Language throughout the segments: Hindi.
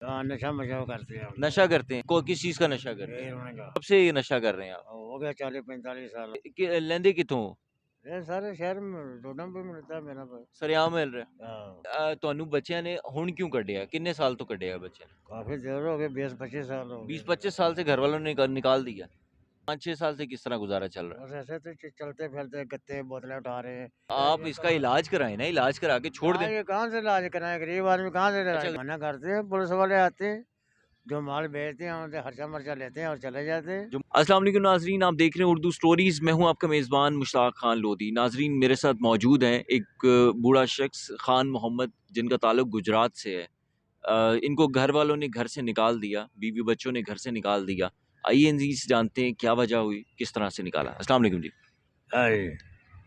हाँ, नशा मशा करते हैं हम। नशा करते हैं? किस चीज का नशा करते हैं? हेरोइन का। कब से ये नशा कर रहे हैं आप? हो गया 40-45 साल। लेंदे कितों? ये सारे शहर में रोडों पे मिलता है मेरा भाई। सरेआम मिल ਰਿਹਾ? हाँ, ਤੁਹਾਨੂੰ ਬੱਚਿਆਂ ਨੇ ਹੁਣ क्यों ਕੱਢਿਆ? कितने साल तो ਕੱਢਿਆ ਬੱਚਿਆਂ ने? काफी देर हो गए, 20-25 साल हो गए। 20-25 साल से घर वालों ने निकाल दिया। 5-6 साल से किस तरह गुजारा चल रहा है? बस ऐसे तो चलते फिरते गत्ते बोतलें उठा रहे हैं। आप इसका इलाज कराएं ना, इलाज करा के छोड़ कहाँ दें। ये कहाँ से इलाज कराए, गरीब आदमी कहाँ से अच्छा, इलाज मना करते हैं, पुलिस वाले आते हैं, जो माल बेचते हैं उनसे खर्चा मर्चा लेते हैं और चले जाते हैं। जो अस्सलाम वालेकुम नाजरीन, आप देख रहे हैं उर्दू स्टोरीज। मैं हूं आपका मेज़बान मुश्ताक खान लोधी। नाजरीन, मेरे साथ मौजूद हैं एक बूढ़ा शख्स खान मोहम्मद, जिनका ताल्लुक गुजरात से है। इनको घर वालों ने घर से निकाल दिया, बीवी बच्चों ने घर से निकाल दिया। आइए इनसे जानते हैं क्या वजह हुई, किस तरह से निकाला। अस्सलाम वालेकुम जी। अरे,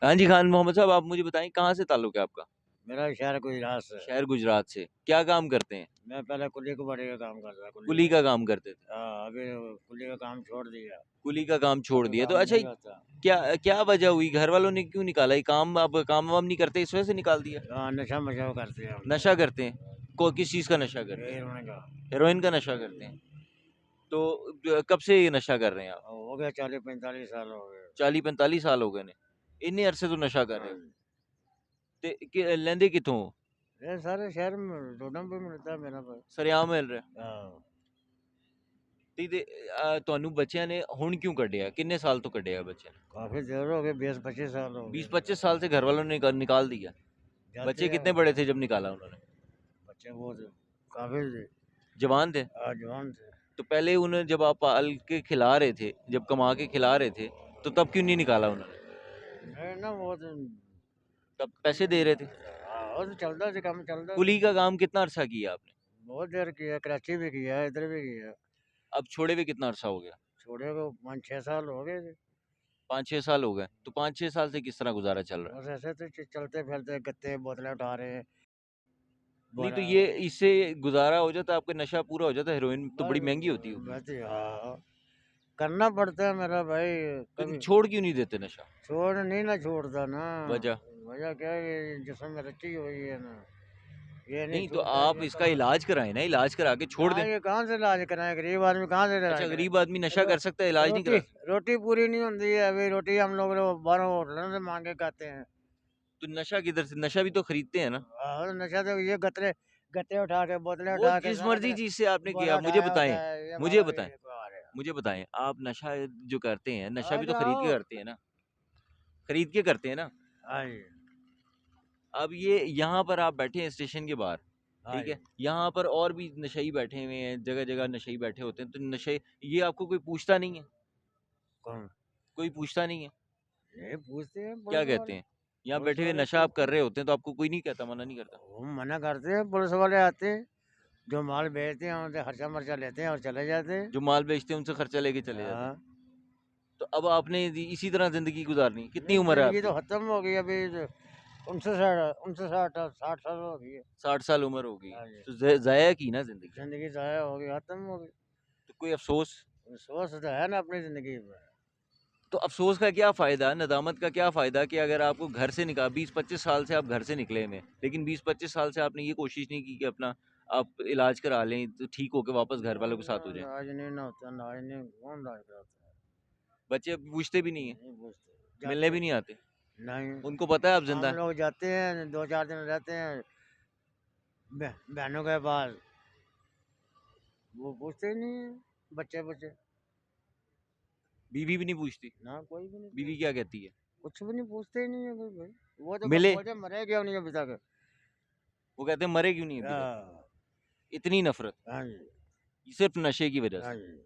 हाँ जी, खान मोहम्मद साहब, आप मुझे बताएं कहाँ से ताल्लुक है आपका? मेरा शहर गुजरात से है। शहर गुजरात से। क्या काम करते हैं? मैं पहले कुली कुबाड़ी का काम करता था, कुली का काम करते थे? हाँ, अभी कुली का काम छोड़ दिया। कुली का काम छोड़ अभी दिया तो काम अच्छा, नहीं करता। क्या क्या वजह हुई? घर वालों ने क्यों निकाला? ये काम अब काम वाम नहीं करते इस वजह से निकाल दिया? हाँ, नशा मशा करते हैं हम। नशा करते हैं? किस चीज़ का नशा करते हैं? हेरोइन का। हेरोइन का नशा करते हैं? तो कब से ये नशा कर रहे हैं आप? हो गया 40-45 साल हो गए। 40-45 साल हो गए ने? इन्ने अरसे तो नशा कर रहे हो? हाँ, ते लेंदे कितों? ये सारे शहर में रोडों पे मिलता है मेरा भाई। सरेआम मिल ਰਿਹਾ? हाँ, ਤੇ ਤੁਹਾਨੂੰ ਬੱਚਿਆਂ ਨੇ ਹੁਣ क्यों ਕੱਢਿਆ? कितने साल तो ਕੱਢਿਆ ਬੱਚਿਆਂ ने? काफी देर हो गए, 20-25 साल हो गए। 20-25 साल से घर वालों ने निकाल दिया। जाते बच्चे हैं कितने बड़े थे जब निकाला उन्होंने? बच्चे बहुत काफी जवान थे? जवान थे। तो पहले उन्हें जब आप पाल के खिला रहे थे, जब कमा के खिला रहे थे, तो तब क्यों नहीं निकाला उन्होंने? मैं ना बहुत तब पैसे दे रहे थे? हाँ, और तो चलता था, काम चलता था। कुली का काम कितना अरसा किया आपने? बहुत देर किया, कराची भी किया, इधर भी किया। अब छोड़े हुए कितना अरसा हो गया? छोड़े को 5-6 साल हो गए थे। 5-6 साल हो गए। तो 5-6 साल से किस तरह गुजारा चल रहा है? बस ऐसे तो चलते फिरते गत्ते बोतलें उठा रहे हैं। नहीं तो बोरा ये इससे गुजारा हो जाता, आपका नशा पूरा हो जाता। हेरोइन तो बस बड़ी महंगी होती होगी। बस हाँ, करना पड़ता है मेरा भाई। तो कभी छोड़ क्यों नहीं देते नशा? छोड़ नहीं ना छोड़ता ना। वजह? वजह क्या है, ये जिस्म में रची हुई है ना, ये नहीं नहीं तो छूटता, आप ये इसका कहाँ। इलाज कराएं ना, इलाज करा के छोड़ हाँ, दें। ये कहाँ से इलाज कराए, गरीब आदमी कहाँ से इलाज अच्छा, कराए। गरीब आदमी नशा रो, कर सकता है, इलाज नहीं रोटी करा सकता? रोटी पूरी नहीं होती है, अभी रोटी हम लोग बाहरों होटलों से मांग के खाते हैं। तो नशा किधर से? नशा भी तो खरीदते हैं ना? और नशा तो ये गत्ते गत्ते उठा के बोतलें वो उठा के जिस सारा मर्जी चीज से आपने बोरा किया, मुझे उठाया बताएं। होता है, ये मुझे हमारा बताएं। ये बाहर है। मुझे बताएं, आप नशा जो करते हैं, नशा आ भी तो खरीद के जाओ। करते हैं ना? खरीद के करते हैं ना? हाँ जी। अब ये यहाँ पर आप बैठे हैं स्टेशन के बाहर, हाँ ठीक जी। है, यहाँ पर और भी नशई बैठे हुए हैं, जगह जगह नशई बैठे होते हैं। तो नशे, ये आपको कोई पूछता नहीं है? कौन? कोई पूछता नहीं है? ये पूछते हैं क्या पुलिस कहते वाले। हैं? यहाँ पुलिस बैठे हुए वाले नशा आप पूछते कर हैं, रहे होते हैं तो आपको कोई नहीं कहता, मना नहीं करता? वो मना करते हैं, पुलिस वाले आते हैं, जो माल बेचते हैं उनसे खर्चा मर्चा लेते हैं और चले जाते हैं। जो माल बेचते हैं उनसे खर्चा लेके चले जाते हैं। हाँ। तो अब आपने इसी तरह जिंदगी गुजारनी? कितनी नहीं, उम्र है जिंदगी तो आपकी? खत्म हो गई अभी तो। 59 60 हो गई है। 60 साल उम्र हो गई? हाँ जी। तो जाया की ना जिंदगी। जिंदगी जाया हो गई, खत्म हो गई। तो कोई अफसोस? सोच तो है ना अपनी जिंदगी में। तो अफसोस का क्या फ़ायदा, नदामत का क्या फ़ायदा कि अगर आपको घर से निकाल, 20-25 साल से आप घर से निकले में, लेकिन 20-25 साल से आपने ये कोशिश नहीं की कि अपना आप इलाज करा लें, तो ठीक होके वापस घर वालों के साथ हो जाएं। आज नहीं ना होता, ना आज नहीं, कौन राज कराता है। बच्चे अब पूछते भी नहीं हैं, नहीं पूछते, मिलने जाते भी नहीं आते? नहीं। उनको पता है आप जिंदा हम हैं? लोग जाते हैं, 2-4 दिन रहते हैं बहनों के पास, वो पूछते ही नहीं है, बच्चे बच्चे। बीवी भी नहीं पूछती? ना कोई भी नहीं बीवी पूछता, क्या कहती है? कुछ भी नहीं पूछते ही नहीं है कोई भाई। वो तो मिले? बोलते मरे गया नहीं अभी तक। वो कहते हैं मरे क्यों नहीं अभी तक? हाँ। इतनी नफरत हाँ जी। सिर्फ नशे की वजह हाँ से? जी।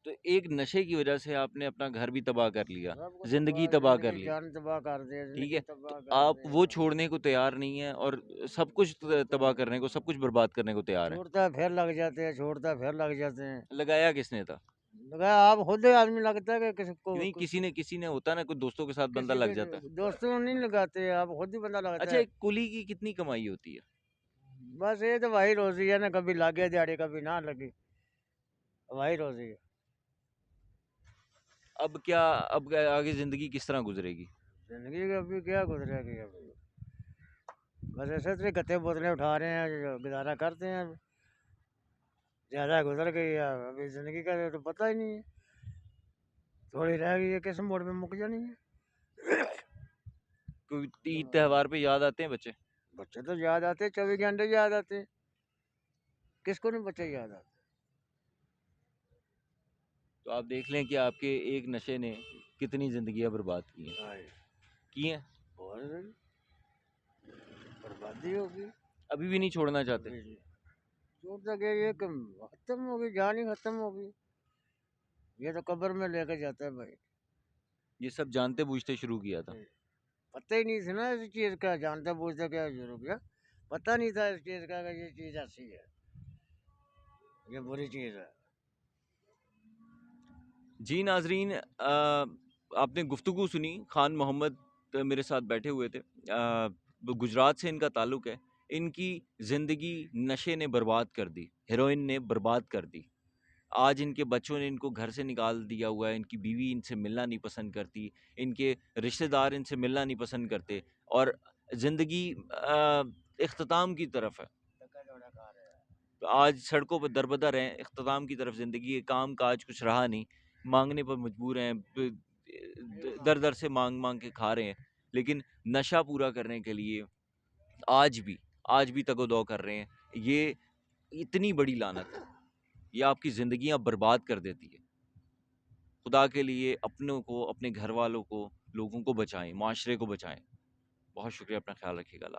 तो एक नशे की वजह से आपने अपना घर भी तबाह कर लिया, सब कुछ जिंदगी तबाह, तबाह कर जिंदगी ली, जान तबाह कर दिया, ठीक जिंदगी है? तो तबाह कर आप वो दिया। छोड़ने को तैयार नहीं है और सब कुछ तबाह करने को, सब कुछ बर्बाद करने को तैयार है। छोड़ता है फिर लग जाते हैं, छोड़ता है फिर लग जाते हैं। लगाया किसने था? लगा आप खुद ही आदमी लगता है कि नहीं, किसी ने होता ना, कोई दोस्तों के साथ बंदा किसी लग के जाता है। दोस्तों को नहीं लगाते, आप खुद ही बंदा लगता अच्छा, है। एक कुली की कितनी कमाई होती है? बस ये तो वही रोजी है ना, कभी लागे दिहाड़ी कभी ना लगी, वही रोजी है। अब क्या, अब आगे जिंदगी किस तरह गुजरेगी? जिंदगी का अभी क्या गुजरेगी अभी। बस ऐसे तो गत्ते बोतलें उठा रहे हैं, जो गुजारा करते हैं। ज़्यादा गुजर गई है, अभी ज़िंदगी का तो पता ही नहीं है, थोड़ी रह गई है, किस मोड़ में मुक जानी है। कोई ईद त्योहार पे याद आते हैं बच्चे? बच्चे तो याद आते, 24 घंटे याद आते, किसको नहीं बच्चे याद आते। तो आप देख लें कि आपके एक नशे ने कितनी ज़िंदगियाँ बर्बाद की हैं। हाँ, की हैं? और बर्बादी होगी। अभी भी नहीं छोड़ना चाहते? अभी छोड़ सके ये खत्म होगी, जान ही खत्म होगी, ये तो कब्र में लेके जाता है भाई। ये सब जानते बूझते शुरू किया था। पता ही नहीं था ना इस चीज़ का, जानता बूझता क्या शुरू किया, पता नहीं था इस चीज़ का कि ये चीज़ ऐसी है, ये बुरी चीज़ है। जी नाजरीन, आपने गुफ्तगू सुनी। खान मोहम्मद मेरे साथ बैठे हुए थे। वो गुजरात से इनका ताल्लुक़ है। इनकी ज़िंदगी नशे ने बर्बाद कर दी, हेरोइन ने बर्बाद कर दी। आज इनके बच्चों ने इनको घर से निकाल दिया हुआ है, इनकी बीवी इनसे मिलना नहीं पसंद करती, इनके रिश्तेदार इनसे मिलना नहीं पसंद करते और ज़िंदगी इख्तिताम की तरफ है। तो आज सड़कों पर दर-बदर हैं, इख्तिताम की तरफ ज़िंदगी है, काम-काज कुछ रहा नहीं, माँगने पर मजबूर हैं, दर-दर से माँग-माँग के खा रहे हैं। लेकिन नशा पूरा करने के लिए आज भी तगो-दो कर रहे हैं। ये इतनी बड़ी लानत है, ये आपकी ज़िंदगियाँ बर्बाद कर देती है। खुदा के लिए अपनों को, अपने घरवालों को, लोगों को बचाएँ, माशरे को बचाएँ। बहुत शुक्रिया, अपना ख़्याल रखिएगा। अल्लाह